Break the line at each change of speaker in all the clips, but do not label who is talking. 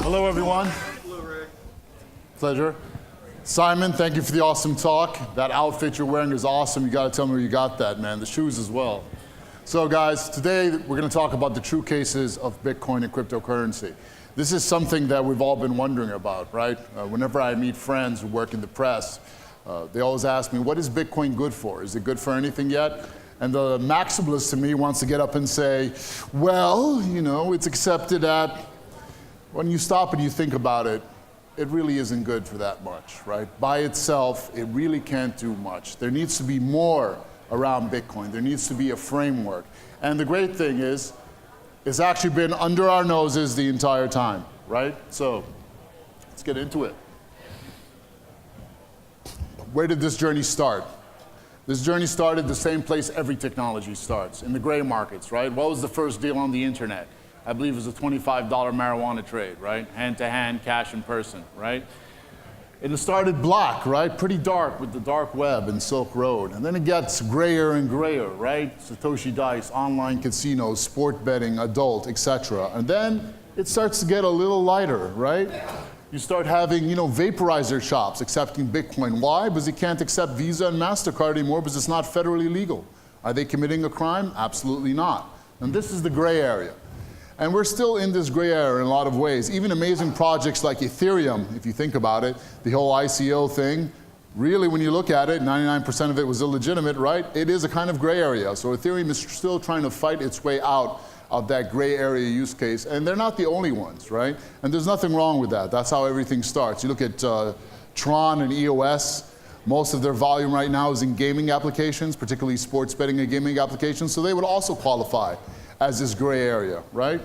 Hello, everyone.
Hello, Rick.
Pleasure. Simon, thank you for the awesome talk. That outfit you're wearing is awesome. You got to tell me where you got that, man. The shoes as well. So, guys, today we're going to talk about the true cases of Bitcoin and cryptocurrency. This is something that we've all been wondering about, right? Whenever I meet friends who work in the press, they always ask me, what is Bitcoin good for? Is it good for anything yet? And the maximalist to me wants to get up and say, well, you know, it's accepted at, when you stop and you think about it, it really isn't good for that much, right? By itself, it really can't do much. There needs to be more around Bitcoin. There needs to be a framework. And the great thing is, it's actually been under our noses the entire time, right? So, let's get into it. Where did this journey start? This journey started the same place every technology starts, in the gray markets, right? What was the first deal on the internet? I believe it was a $25 marijuana trade, right? Hand-to-hand, cash in person, right? It started black, right? Pretty dark with the dark web and Silk Road. And then it gets grayer and grayer, right? Satoshi Dice, online casinos, sport betting, adult, etc. And then it starts to get a little lighter, right? You start having, you know, vaporizer shops accepting Bitcoin. Why? Because you can't accept Visa and MasterCard anymore because it's not federally legal. Are they committing a crime? Absolutely not. And this is the gray area. And we're still in this gray area in a lot of ways. Even amazing projects like Ethereum, if you think about it, the whole ICO thing, really when you look at it, 99% of it was illegitimate, right? It is a kind of gray area. So Ethereum is still trying to fight its way out of that gray area use case. And they're not the only ones, right? And there's nothing wrong with that. That's how everything starts. You look at Tron and EOS, most of their volume right now is in gaming applications, particularly sports betting and gaming applications. So they would also qualify as this gray area, right?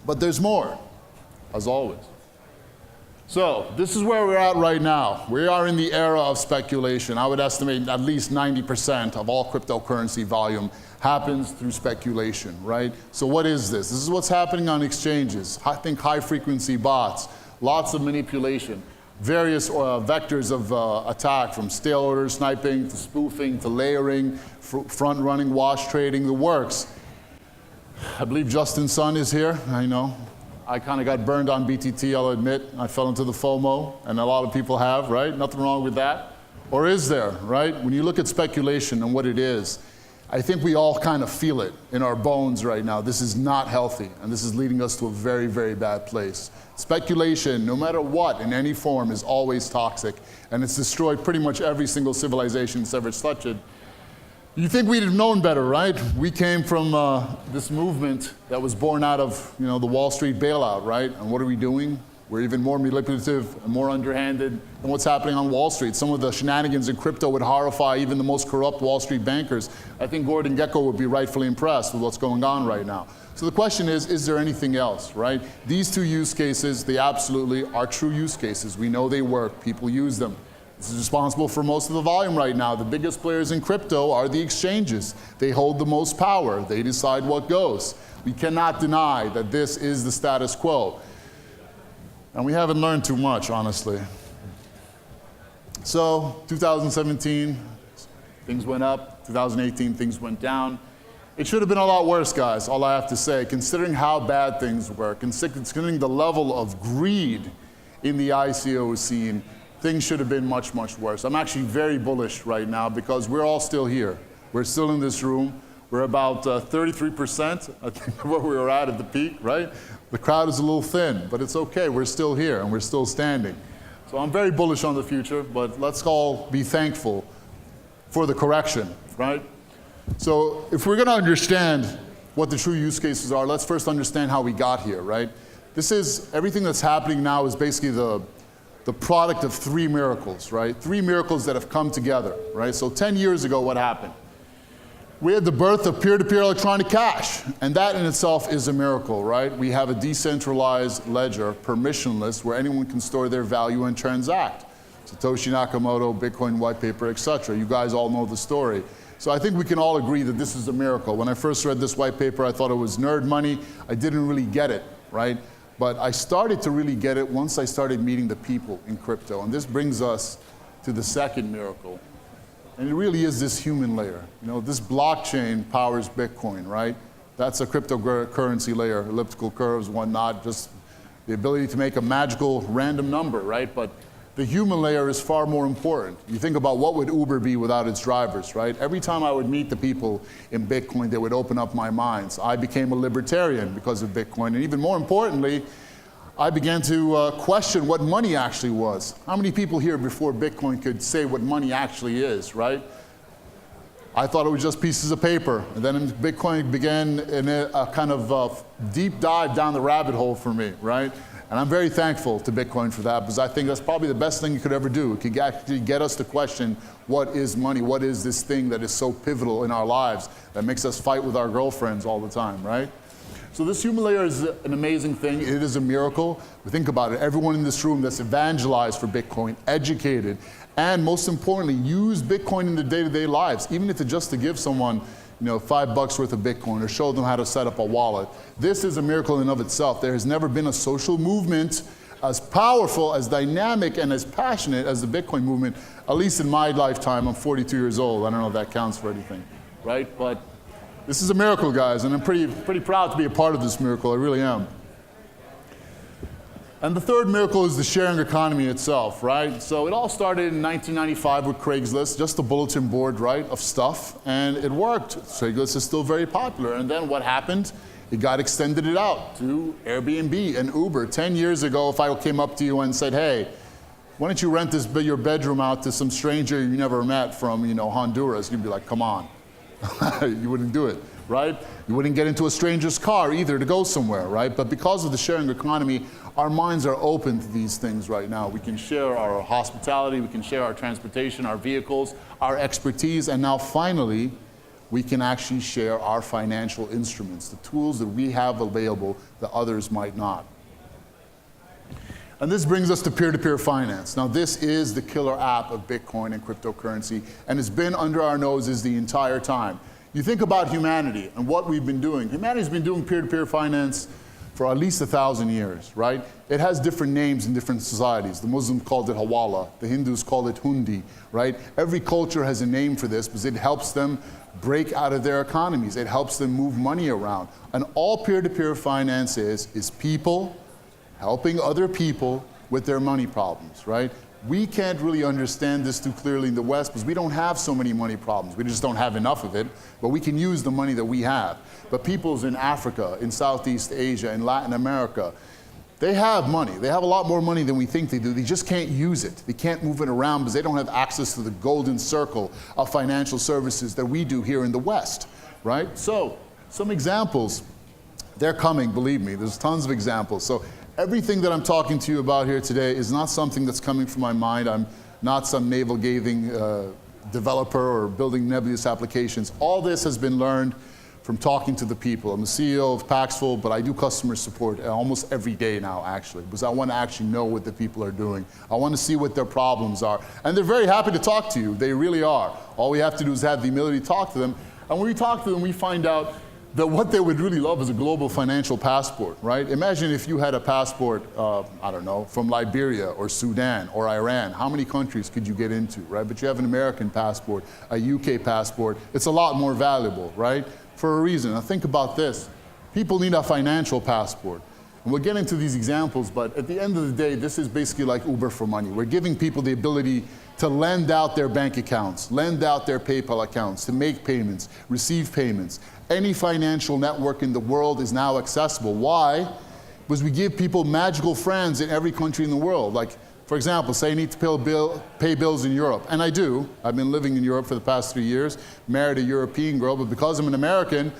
But there's more, as always. So this is where we're at right now. We are in the era of speculation. I would estimate at least 90% of all cryptocurrency volume happens through speculation, right? So what is this? This is what's happening on exchanges. I think high-frequency bots, lots of manipulation, various vectors of attack, from stale order sniping to spoofing to layering, front-running wash trading, the works. I believe Justin Sun is here. I know. I kind of got burned on BTT, I'll admit. I fell into the FOMO, and a lot of people have, right? Nothing wrong with that. Or is there, right? When you look at speculation and what it is, I think we all kind of feel it in our bones right now. This is not healthy, and this is leading us to a very, very bad place. Speculation, no matter what, in any form, is always toxic, and it's destroyed pretty much every single civilization that's ever touched it. You think we'd have known better, right? We came from this movement that was born out of, you know, the Wall Street bailout, right? And what are we doing? We're even more manipulative and more underhanded than what's happening on Wall Street. Some of the shenanigans in crypto would horrify even the most corrupt Wall Street bankers. I think Gordon Gekko would be rightfully impressed with what's going on right now. So the question is there anything else, right? These two use cases, they absolutely are true use cases. We know they work, people use them. This is responsible for most of the volume right now. The biggest players in crypto are the exchanges. They hold the most power. They decide what goes. We cannot deny that this is the status quo. And we haven't learned too much, honestly. So, 2017, things went up. 2018, things went down. It should have been a lot worse, guys, all I have to say, considering how bad things were, considering the level of greed in the ICO scene. Things should have been much, much worse. I'm actually very bullish right now because we're all still here. We're still in this room. We're about 33%, I think, where we were at the peak, right? The crowd is a little thin, but it's okay. We're still here and we're still standing. So I'm very bullish on the future, but let's all be thankful for the correction, right? So if we're gonna understand what the true use cases are, let's first understand how we got here, right? Everything that's happening now is basically the product of three miracles, right? Three miracles that have come together, right? So 10 years ago, what happened? We had the birth of peer-to-peer electronic cash, and that in itself is a miracle, right? We have a decentralized ledger, permissionless, where anyone can store their value and transact. Satoshi Nakamoto, Bitcoin white paper, etc. You guys all know the story. So I think we can all agree that this is a miracle. When I first read this white paper, I thought it was nerd money. I didn't really get it, right? But I started to really get it once I started meeting the people in crypto. And this brings us to the second miracle. And it really is this human layer. You know, this blockchain powers Bitcoin, right? That's a cryptocurrency layer, elliptical curves, whatnot, just the ability to make a magical random number, right? But the human layer is far more important. You think about what would Uber be without its drivers, right? Every time I would meet the people in Bitcoin, they would open up my minds. I became a libertarian because of Bitcoin, and even more importantly, I began to question what money actually was. How many people here before Bitcoin could say what money actually is, right? I thought it was just pieces of paper. And then Bitcoin began in a kind of deep dive down the rabbit hole for me, right? And I'm very thankful to Bitcoin for that, because I think that's probably the best thing you could ever do. It could actually get us to question, what is money? What is this thing that is so pivotal in our lives that makes us fight with our girlfriends all the time, right? So this human layer is an amazing thing. It is a miracle. But think about it. Everyone in this room that's evangelized for Bitcoin, educated, and most importantly, used Bitcoin in their day-to-day lives, even if it's just to give someone, you know, $5 worth of Bitcoin or show them how to set up a wallet. This is a miracle in and of itself. There has never been a social movement as powerful, as dynamic, and as passionate as the Bitcoin movement, at least in my lifetime. I'm 42 years old. I don't know if that counts for anything, right? But this is a miracle, guys, and I'm pretty proud to be a part of this miracle. I really am. And the third miracle is the sharing economy itself, right? So it all started in 1995 with Craigslist, just a bulletin board, right, of stuff, and it worked. Craigslist is still very popular. And then what happened? It got extended it out to Airbnb and Uber. 10 years ago, if I came up to you and said, hey, why don't you rent your bedroom out to some stranger you never met from, you know, Honduras, you'd be like, come on. You wouldn't do it, right? You wouldn't get into a stranger's car either to go somewhere, right? But because of the sharing economy, our minds are open to these things right now. We can share our hospitality, we can share our transportation, our vehicles, our expertise, and now finally, we can actually share our financial instruments, the tools that we have available that others might not. And this brings us to peer-to-peer finance. Now this is the killer app of Bitcoin and cryptocurrency, and it's been under our noses the entire time. You think about humanity and what we've been doing. Humanity's been doing peer-to-peer finance for at least 1,000 years, right? It has different names in different societies. The Muslims called it Hawala, the Hindus call it Hundi, right? Every culture has a name for this because it helps them break out of their economies. It helps them move money around. And all peer-to-peer finance is people helping other people with their money problems, right? We can't really understand this too clearly in the West because we don't have so many money problems. We just don't have enough of it, but we can use the money that we have. But peoples in Africa, in Southeast Asia, in Latin America, they have money. They have a lot more money than we think they do. They just can't use it. They can't move it around because they don't have access to the golden circle of financial services that we do here in the West, right? So, some examples. They're coming, believe me. There's tons of examples. So, everything that I'm talking to you about here today is not something that's coming from my mind. I'm not some navel-gazing developer or building nebulous applications. All this has been learned from talking to the people. I'm the CEO of Paxful, but I do customer support almost every day now, actually, because I want to actually know what the people are doing. I want to see what their problems are. And they're very happy to talk to you. They really are. All we have to do is have the ability to talk to them. And when we talk to them, we find out that what they would really love is a global financial passport, right? Imagine if you had a passport, I don't know, from Liberia or Sudan or Iran. How many countries could you get into, right? But you have an American passport, a UK passport. It's a lot more valuable, right? For a reason. Now think about this. People need a financial passport. And we'll get into these examples, but at the end of the day, this is basically like Uber for money. We're giving people the ability to lend out their bank accounts, lend out their PayPal accounts, to make payments, receive payments. Any financial network in the world is now accessible. Why? Because we give people magical friends in every country in the world. Like, for example, say I need to pay bills in Europe, and I do. I've been living in Europe for the past 3 years, married a European girl, but because I'm an American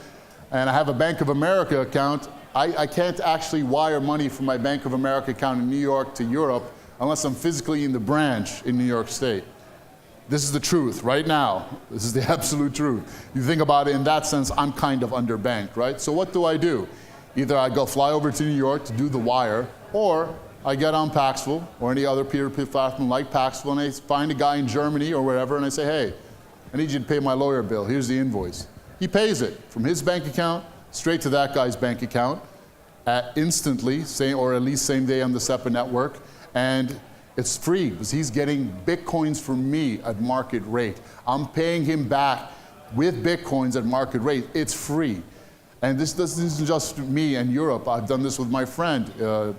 and I have a Bank of America account, I can't actually wire money from my Bank of America account in New York to Europe unless I'm physically in the branch in New York State. This is the truth right now. This is the absolute truth. You think about it in that sense, I'm kind of underbanked, right? So what do? Either I go fly over to New York to do the wire, or I get on Paxful or any other peer-to-peer platform like Paxful, and I find a guy in Germany or wherever, and I say, hey, I need you to pay my lawyer bill. Here's the invoice. He pays it from his bank account straight to that guy's bank account instantly, or at least same day on the SEPA network, and it's free because he's getting Bitcoins from me at market rate. I'm paying him back with Bitcoins at market rate. It's free. And this isn't just me and Europe. I've done this with my friend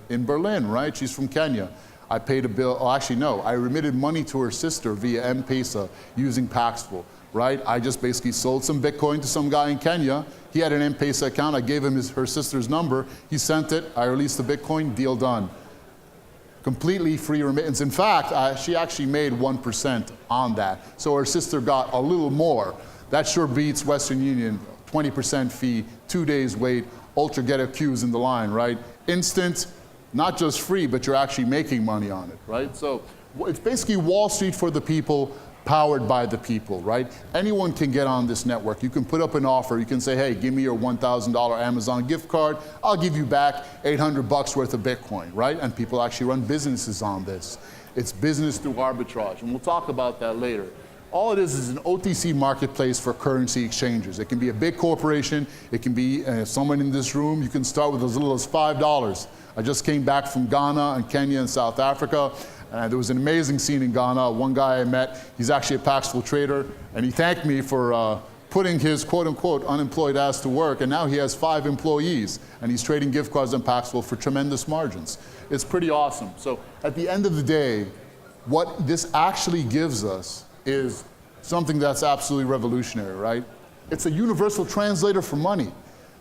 in Berlin, right? She's from Kenya. I paid a bill, oh actually no, I remitted money to her sister via M-Pesa using Paxful, right? I just basically sold some Bitcoin to some guy in Kenya. He had an M-Pesa account. I gave him her sister's number. He sent it. I released the Bitcoin, deal done. Completely free remittance. In fact, she actually made 1% on that. So her sister got a little more. That sure beats Western Union, 20% fee, 2 days wait, ultra get a queues in the line, right? Instant, not just free, but you're actually making money on it, right? So it's basically Wall Street for the people, powered by the people, right? Anyone can get on this network. You can put up an offer. You can say, hey, give me your $1,000 Amazon gift card. I'll give you back $800 worth of Bitcoin, right? And people actually run businesses on this. It's business through arbitrage, and we'll talk about that later. All it is an OTC marketplace for currency exchanges. It can be a big corporation. It can be someone in this room. You can start with as little as $5. I just came back from Ghana and Kenya and South Africa. There was an amazing scene in Ghana. One guy I met, he's actually a Paxful trader, and he thanked me for putting his quote-unquote unemployed ass to work, and now he has 5 employees, and he's trading gift cards on Paxful for tremendous margins. It's pretty awesome. So at the end of the day, what this actually gives us is something that's absolutely revolutionary, right? It's a universal translator for money.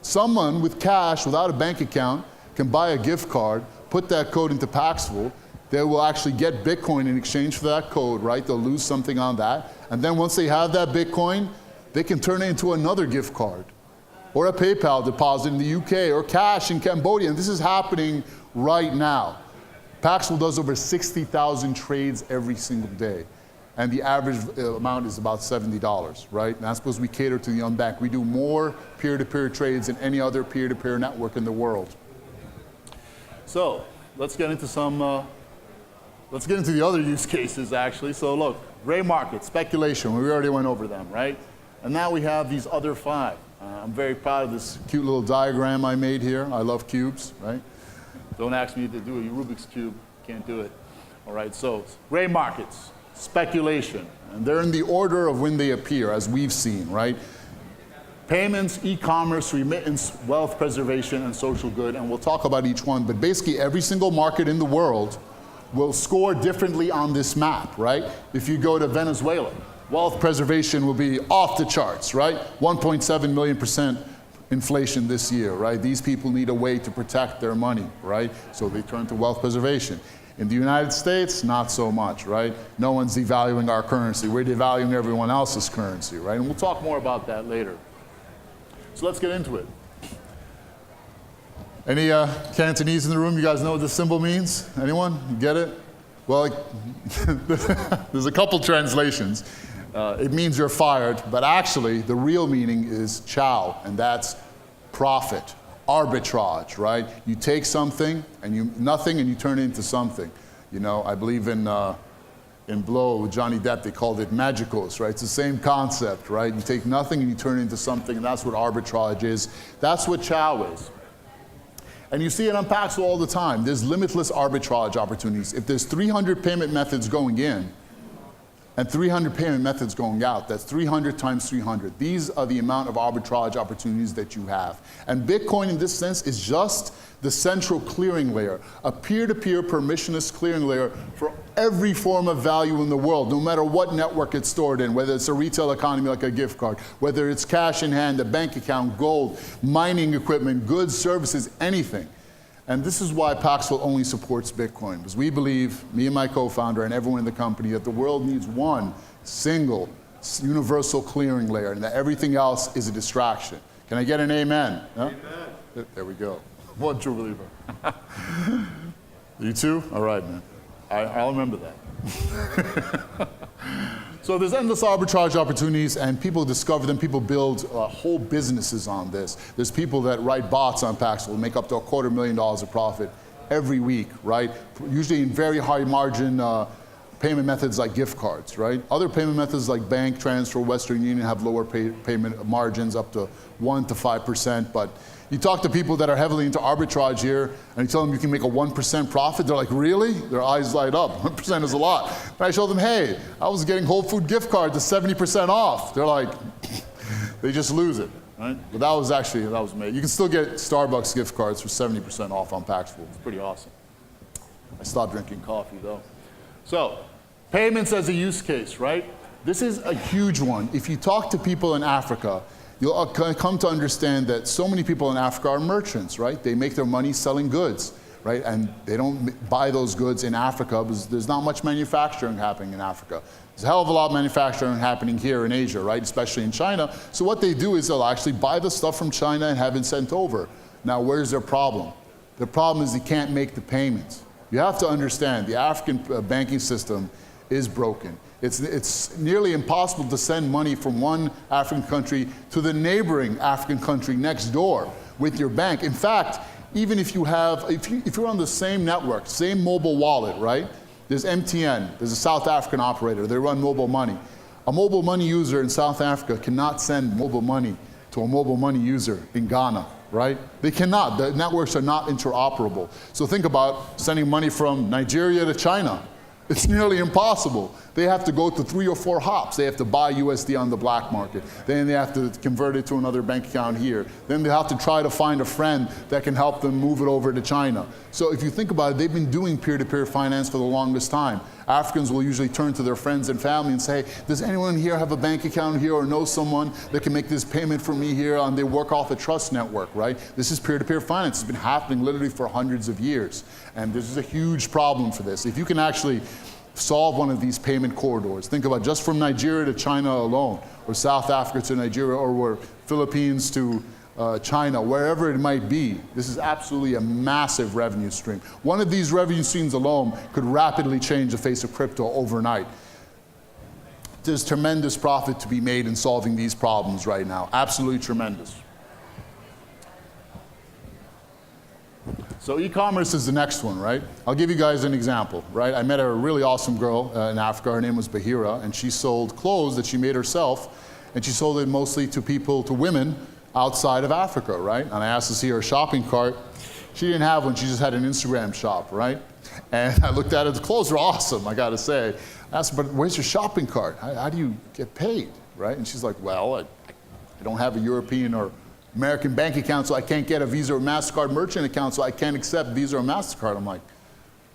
Someone with cash without a bank account can buy a gift card, put that code into Paxful. They will actually get Bitcoin in exchange for that code, right? They'll lose something on that. And then once they have that Bitcoin, they can turn it into another gift card or a PayPal deposit in the UK or cash in Cambodia. And this is happening right now. Paxful does over 60,000 trades every single day. And the average amount is about $70, right? And that's because we cater to the unbanked. We do more peer-to-peer trades than any other peer-to-peer network in the world. So let's get into let's get into the other use cases, actually. So look, gray market, speculation, we already went over them, right? And now we have these other 5. I'm very proud of this cute little diagram I made here. I love cubes, right? Don't ask me to do a Rubik's Cube, can't do it. All right, so gray markets, speculation, and they're in the order of when they appear, as we've seen, right? Payments, e-commerce, remittance, wealth preservation, and social good, and we'll talk about each one, but basically every single market in the world will score differently on this map, right? If you go to Venezuela, wealth preservation will be off the charts, right? 1.7 million% inflation this year, right? These people need a way to protect their money, right? So they turn to wealth preservation. In the United States, not so much, right? No one's devaluing our currency. We're devaluing everyone else's currency, right? And we'll talk more about that later. So let's get into it. Any Cantonese in the room? You guys know what this symbol means? Anyone? You get it? Well, there's a couple translations. It means you're fired, but actually the real meaning is chow, and that's profit, arbitrage, right? You take something and nothing and you turn it into something. You know, I believe in Blow with Johnny Depp, they called it magicos, right? It's the same concept, right? You take nothing and you turn it into something, and that's what arbitrage is. That's what chow is. And you see it on Paxful all the time. There's limitless arbitrage opportunities. If there's 300 payment methods going in and 300 payment methods going out, that's 300 times 300. These are the amount of arbitrage opportunities that you have. And Bitcoin in this sense is just the central clearing layer, a peer-to-peer permissionless clearing layer for every form of value in the world, no matter what network it's stored in, whether it's a retail economy like a gift card, whether it's cash in hand, a bank account, gold, mining equipment, goods, services, anything. And this is why Paxful only supports Bitcoin, because we believe, me and my co-founder and everyone in the company, that the world needs one single universal clearing layer, and that everything else is a distraction. Can I get an amen? Huh? Amen. There we go. One true believer. You too? All right, man. I'll remember that. So there's endless arbitrage opportunities, and people discover them. People build whole businesses on this. There's people that write bots on Paxful, make up to $250,000 of profit every week, right? Usually in very high margin payment methods like gift cards, right? Other payment methods like bank transfer, Western Union have lower payment margins, up to 1% to 5%, but you talk to people that are heavily into arbitrage here, and you tell them you can make a 1% profit, they're like, really? Their eyes light up, 1% is a lot. And I show them, hey, I was getting Whole Food gift cards to 70% off. They're like, they just lose it, right? But that was amazing. You can still get Starbucks gift cards for 70% off on Paxful. It's pretty awesome. I stopped drinking coffee though. So, payments as a use case, right? This is a huge one. If you talk to people in Africa, you'll come to understand that so many people in Africa are merchants, right? They make their money selling goods, right? And they don't buy those goods in Africa because there's not much manufacturing happening in Africa. There's a hell of a lot of manufacturing happening here in Asia, right? Especially in China. So what they do is they'll actually buy the stuff from China and have it sent over. Now, where's their problem? The problem is they can't make the payments. You have to understand the African banking system is broken. It's nearly impossible to send money from one African country to the neighboring African country next door with your bank. In fact, even if you're on the same network, same mobile wallet, right? There's MTN, there's a South African operator, they run mobile money. A mobile money user in South Africa cannot send mobile money to a mobile money user in Ghana, right? They cannot, the networks are not interoperable. So think about sending money from Nigeria to China. It's nearly impossible. They have to go to 3 or 4 hops. They have to buy USD on the black market. Then they have to convert it to another bank account here. Then they have to try to find a friend that can help them move it over to China. So if you think about it, they've been doing peer-to-peer finance for the longest time. Africans will usually turn to their friends and family and say, does anyone here have a bank account here or know someone that can make this payment for me here? And they work off a trust network, right? This is peer-to-peer finance. It's been happening literally for hundreds of years. And this is a huge problem for this. If you can actually solve one of these payment corridors, think about just from Nigeria to China alone, or South Africa to Nigeria, or Philippines to China, wherever it might be, this is absolutely a massive revenue stream. One of these revenue streams alone could rapidly change the face of crypto overnight. There's tremendous profit to be made in solving these problems right now, absolutely tremendous. So e-commerce is the next one, right? I'll give you guys an example, right? I met a really awesome girl in Africa, her name was Bahira, and she sold clothes that she made herself, and she sold it mostly to people, to women, outside of Africa, right? And I asked to see her shopping cart. She didn't have one, she just had an Instagram shop, right? And I looked at it, the clothes are awesome, I gotta say. I asked her, but where's your shopping cart? How do you get paid, right? And she's like, well, I don't have a European or American bank account, so I can't get a Visa or MasterCard merchant account, so I can't accept Visa or MasterCard. I'm like,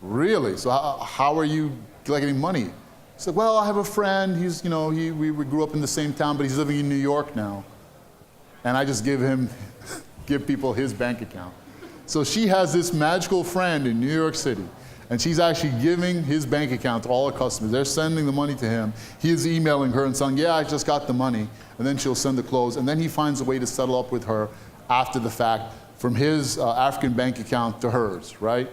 really? So how are you getting money? She's like, well, I have a friend, he's, we grew up in the same town, but he's living in New York now. And I just give people his bank account. So she has this magical friend in New York City, and she's actually giving his bank account to all her customers. They're sending the money to him. He is emailing her and saying, yeah, I just got the money. And then she'll send the clothes. And then he finds a way to settle up with her after the fact from his African bank account to hers, right?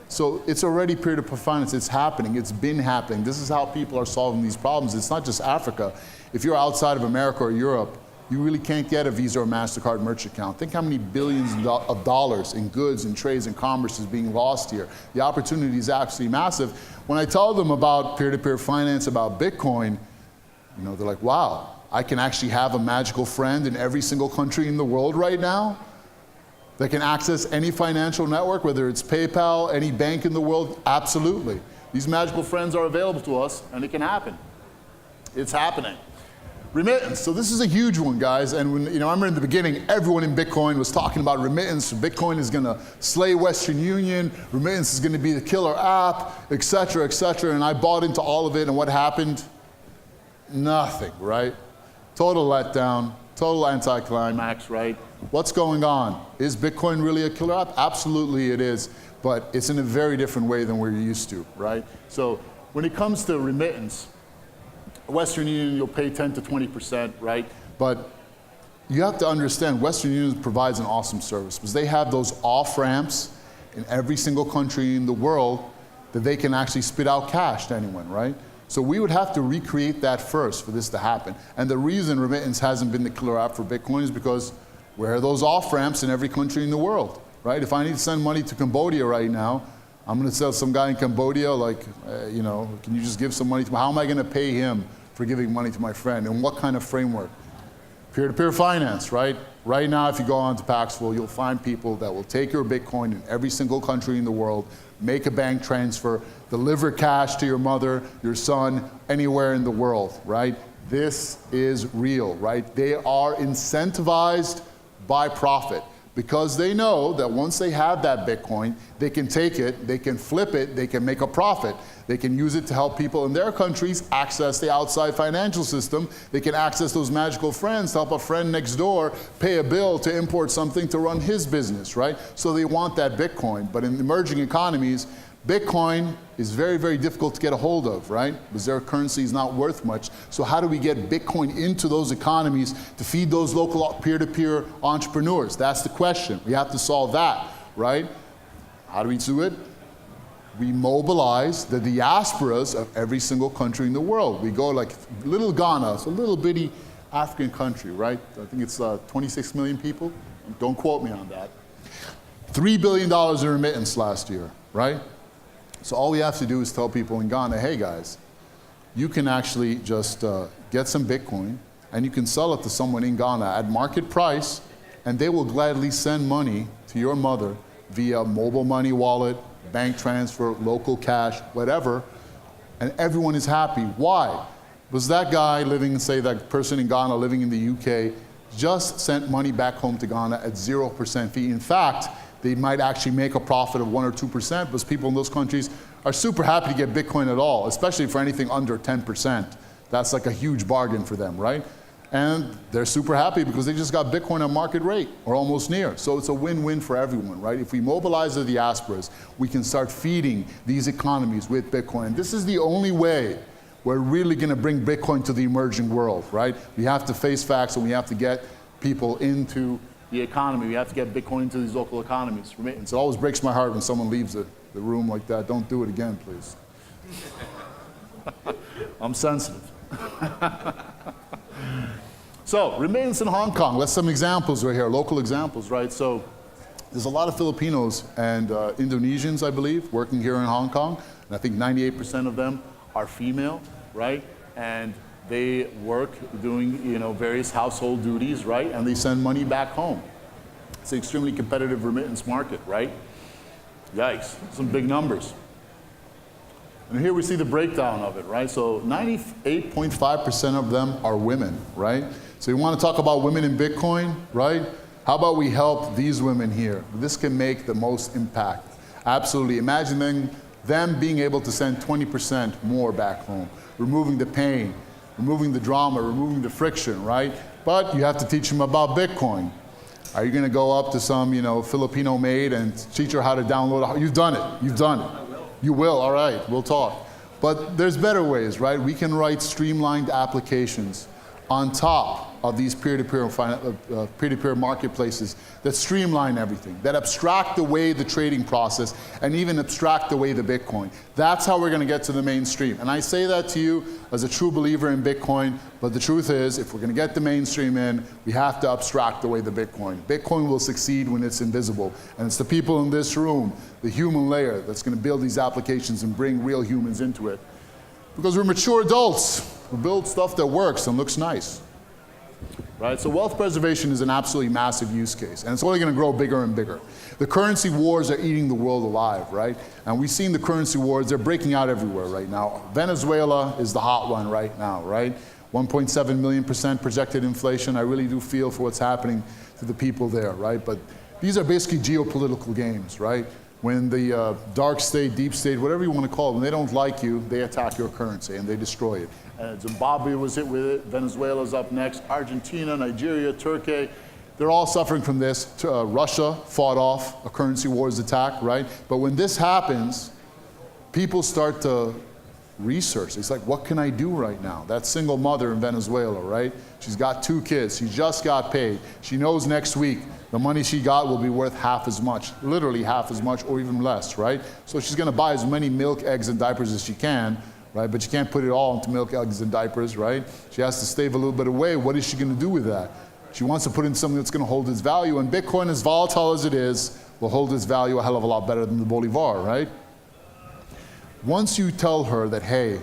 So it's already peer-to-peer finance. It's happening. It's been happening. This is how people are solving these problems. It's not just Africa. If you're outside of America or Europe, you really can't get a Visa or MasterCard merchant account. Think how many billions of dollars in goods and trades and commerce is being lost here. The opportunity is absolutely massive. When I tell them about peer-to-peer finance, about Bitcoin, they're like, wow, I can actually have a magical friend in every single country in the world right now that can access any financial network, whether it's PayPal, any bank in the world. Absolutely. These magical friends are available to us, and it can happen. It's happening. Remittance, so this is a huge one, guys, and when, I remember in the beginning, everyone in Bitcoin was talking about remittance. Bitcoin is gonna slay Western Union, remittance is gonna be the killer app, et cetera, and I bought into all of it, and what happened? Nothing, right? Total letdown, total anticlimax, right? What's going on? Is Bitcoin really a killer app? Absolutely it is, but it's in a very different way than we're used to, right? So when it comes to remittance, Western Union, you'll pay 10 to 20%, right? But you have to understand, Western Union provides an awesome service because they have those off-ramps in every single country in the world that they can actually spit out cash to anyone, right? So we would have to recreate that first for this to happen. And the reason remittance hasn't been the killer app for Bitcoin is because where are those off-ramps in every country in the world, right? If I need to send money to Cambodia right now, I'm going to tell some guy in Cambodia, can you just give some money to me? How am I going to pay him for giving money to my friend? And what kind of framework? Peer-to-peer finance, right? Right now, if you go on to Paxful, you'll find people that will take your Bitcoin in every single country in the world, make a bank transfer, deliver cash to your mother, your son, anywhere in the world, right? This is real, right? They are incentivized by profit because they know that once they have that Bitcoin, they can take it, they can flip it, they can make a profit. They can use it to help people in their countries access the outside financial system. They can access those magical friends to help a friend next door pay a bill to import something to run his business, right? So they want that Bitcoin. But in emerging economies, Bitcoin is very, very difficult to get a hold of, right? Because their currency is not worth much. So how do we get Bitcoin into those economies to feed those local peer-to-peer entrepreneurs? That's the question. We have to solve that, right? How do we do it? We mobilize the diasporas of every single country in the world. We go like little Ghana, it's a little bitty African country, right? I think it's 26 million people. Don't quote me on that. $3 billion in remittance last year, right? So all we have to do is tell people in Ghana, hey guys, you can actually just get some Bitcoin and you can sell it to someone in Ghana at market price and they will gladly send money to your mother via mobile money wallet, bank transfer, local cash, whatever, and everyone is happy. Why? Because that guy living, say that person in Ghana living in the UK just sent money back home to Ghana at 0% fee. In fact, they might actually make a profit of 1 or 2% because people in those countries are super happy to get Bitcoin at all, especially for anything under 10%. That's like a huge bargain for them, right? And they're super happy because they just got Bitcoin on market rate or almost near. So it's a win-win for everyone, right? If we mobilize the diasporas, we can start feeding these economies with Bitcoin. This is the only way we're really going to bring Bitcoin to the emerging world, right? We have to face facts and we have to get people into the economy. We have to get Bitcoin into these local economies. Remittance. It always breaks my heart when someone leaves the room like that. Don't do it again, please. I'm sensitive. So, remittance in Hong Kong. Let's some examples right here, local examples, right? So, there's a lot of Filipinos and Indonesians, I believe, working here in Hong Kong. And I think 98% of them are female, right? And they work doing, various household duties, right? And they send money back home. It's an extremely competitive remittance market, right? Yikes, some big numbers. And here we see the breakdown of it, right? So 98.5% of them are women, right? So you want to talk about women in Bitcoin, right? How about we help these women here? This can make the most impact. Absolutely. Imagine them being able to send 20% more back home, removing the pain, removing the drama, removing the friction, right? But you have to teach them about Bitcoin. Are you going to go up to some, Filipino maid and teach her how to download? You've done it. You've done it. I will. You will. All right. We'll talk. But there's better ways, right? We can write streamlined applications on top of these peer-to-peer marketplaces that streamline everything, that abstract away the trading process and even abstract away the Bitcoin. That's how we're going to get to the mainstream. And I say that to you as a true believer in Bitcoin, but the truth is, if we're going to get the mainstream in, we have to abstract away the Bitcoin. Bitcoin will succeed when it's invisible. And it's the people in this room, the human layer, that's going to build these applications and bring real humans into it. Because we're mature adults. We build stuff that works and looks nice. Right? So wealth preservation is an absolutely massive use case, and it's only going to grow bigger and bigger. The currency wars are eating the world alive, right? And we've seen the currency wars, they're breaking out everywhere right now. Venezuela is the hot one right now, right? 1.7 million% projected inflation. I really do feel for what's happening to the people there, right? But these are basically geopolitical games, right? When the dark state, deep state, whatever you want to call it, when they don't like you, they attack your currency and they destroy it. Zimbabwe was hit with it, Venezuela's up next, Argentina, Nigeria, Turkey, they're all suffering from this. Russia fought off a currency wars attack, right? But when this happens, people start to research. It's like, what can I do right now? That single mother in Venezuela, right? She's got 2 kids, she just got paid. She knows next week the money she got will be worth half as much, literally half as much or even less, right? So she's gonna buy as many milk, eggs, and diapers as she can, right? But you can't put it all into milk, eggs, and diapers, right? She has to save a little bit away. What is she gonna do with that? She wants to put in something that's gonna hold its value, and Bitcoin, as volatile as it is, will hold its value a hell of a lot better than the Bolivar, right? Once you tell her that, hey,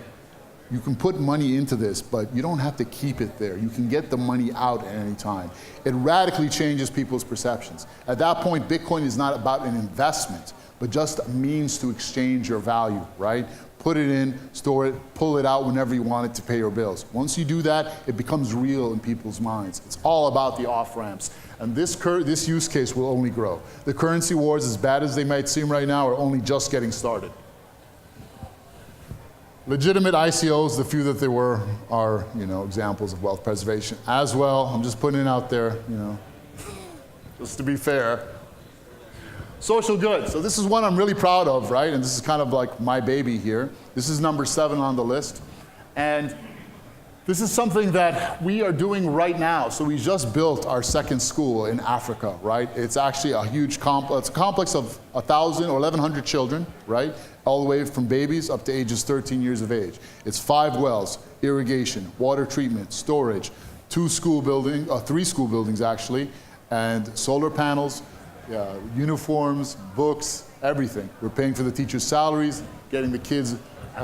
you can put money into this, but you don't have to keep it there. You can get the money out at any time. It radically changes people's perceptions. At that point, Bitcoin is not about an investment, but just a means to exchange your value, right? put it in, store it, pull it out whenever you want it to pay your bills. Once you do that, it becomes real in people's minds. It's all about the off-ramps. And this use case will only grow. The currency wars, as bad as they might seem right now, are only just getting started. Legitimate ICOs, the few that there were, are examples of wealth preservation as well. I'm just putting it out there, just to be fair. Social good. So this is one I'm really proud of, right? And this is kind of like my baby here. This is number 7 on the list. And this is something that we are doing right now. So we just built our second school in Africa, right? It's actually a huge complex. It's a complex of 1,000 or 1,100 children, right? All the way from babies up to ages 13 years of age. It's 5 wells, irrigation, water treatment, storage, 3 school buildings actually, and solar panels, uniforms, books, everything. We're paying for the teachers' salaries, getting the kids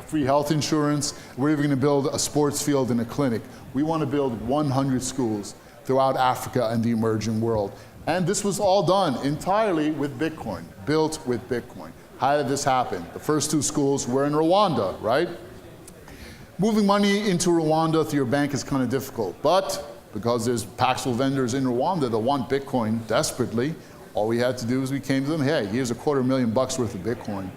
free health insurance. We're even going to build a sports field and a clinic. We want to build 100 schools throughout Africa and the emerging world. And this was all done entirely with Bitcoin, built with Bitcoin. How did this happen? The first 2 schools were in Rwanda, right? Moving money into Rwanda through your bank is kind of difficult, but because there's Paxful vendors in Rwanda that want Bitcoin desperately, all we had to do is we came to them, hey, here's $250,000 worth of Bitcoin.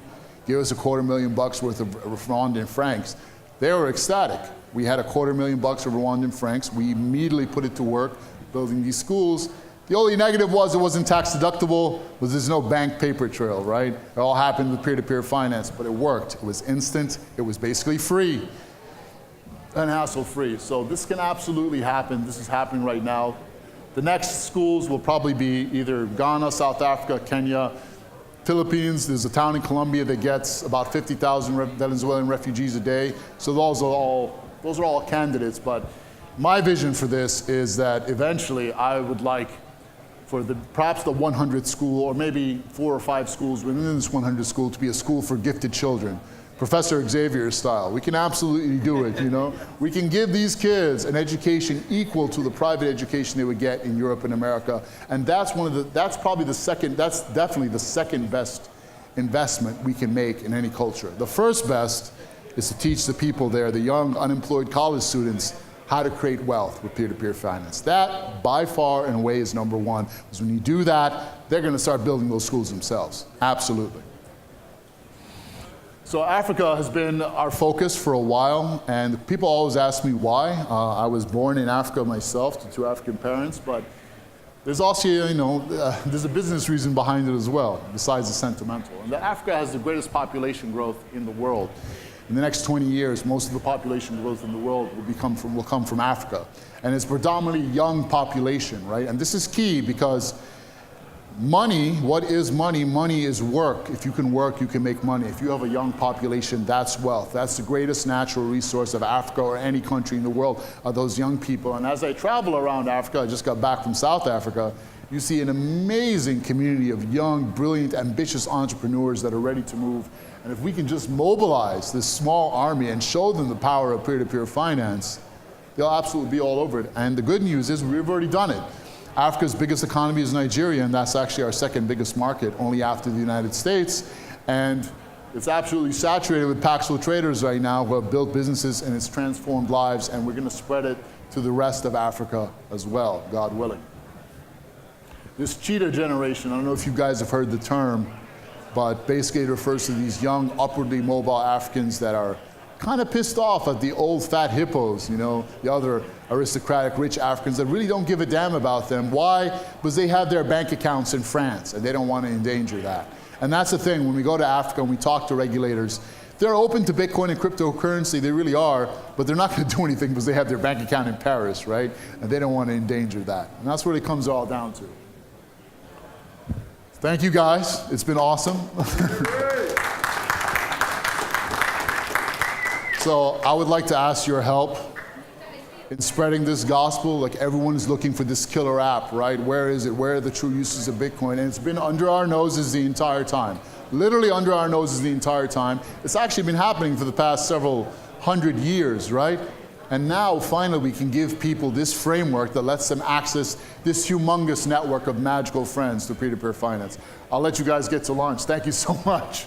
Give us $250,000 worth of Rwandan francs. They were ecstatic. We had $250,000 of Rwandan francs. We immediately put it to work building these schools. The only negative was it wasn't tax deductible, but there's no bank paper trail, right? It all happened with peer-to-peer finance, but it worked. It was instant. It was basically free and hassle-free. So this can absolutely happen. This is happening right now. The next schools will probably be either Ghana, South Africa, Kenya, Philippines. There's a town in Colombia that gets about 50,000 Venezuelan refugees a day. So those are all candidates. But my vision for this is that eventually I would like for perhaps the 100th school, or maybe 4 or 5 schools within this 100 school, to be a school for gifted children. Professor Xavier style. We can absolutely do it, We can give these kids an education equal to the private education they would get in Europe and America. And that's definitely the second best investment we can make in any culture. The first best is to teach the people there, the young unemployed college students, how to create wealth with peer-to-peer finance. That, by far and away, is number 1. Because when you do that, they're going to start building those schools themselves. Absolutely. So Africa has been our focus for a while, and people always ask me why. I was born in Africa myself to 2 African parents, but there's also, there's a business reason behind it as well, besides the sentimental. And Africa has the greatest population growth in the world. In the next 20 years, most of the population growth in the world will come from Africa. And it's predominantly young population, right? And this is key because money, what is money? Money is work. If you can work, you can make money. If you have a young population, that's wealth. That's the greatest natural resource of Africa or any country in the world, are those young people. And as I travel around Africa, I just got back from South Africa, you see an amazing community of young, brilliant, ambitious entrepreneurs that are ready to move. And if we can just mobilize this small army and show them the power of peer-to-peer finance, they'll absolutely be all over it. And the good news is we've already done it. Africa's biggest economy is Nigeria, and that's actually our second biggest market, only after the United States. And it's absolutely saturated with Paxful traders right now who have built businesses, and it's transformed lives, and we're going to spread it to the rest of Africa as well, God willing. This cheetah generation, I don't know if you guys have heard the term, but basically it refers to these young, upwardly mobile Africans that are kind of pissed off at the old fat hippos, the other aristocratic rich Africans that really don't give a damn about them. Why? Because they have their bank accounts in France and they don't want to endanger that. And that's the thing, when we go to Africa and we talk to regulators, they're open to Bitcoin and cryptocurrency, they really are, but they're not going to do anything because they have their bank account in Paris, right? And they don't want to endanger that. And that's what it comes all down to. Thank you guys, it's been awesome. So I would like to ask your help in spreading this gospel. Like, everyone is looking for this killer app, right? Where is it? Where are the true uses of Bitcoin? And it's been under our noses the entire time. Literally under our noses the entire time. It's actually been happening for the past several hundred years, right? And now, finally, we can give people this framework that lets them access this humongous network of magical friends to peer-to-peer finance. I'll let you guys get to lunch. Thank you so much.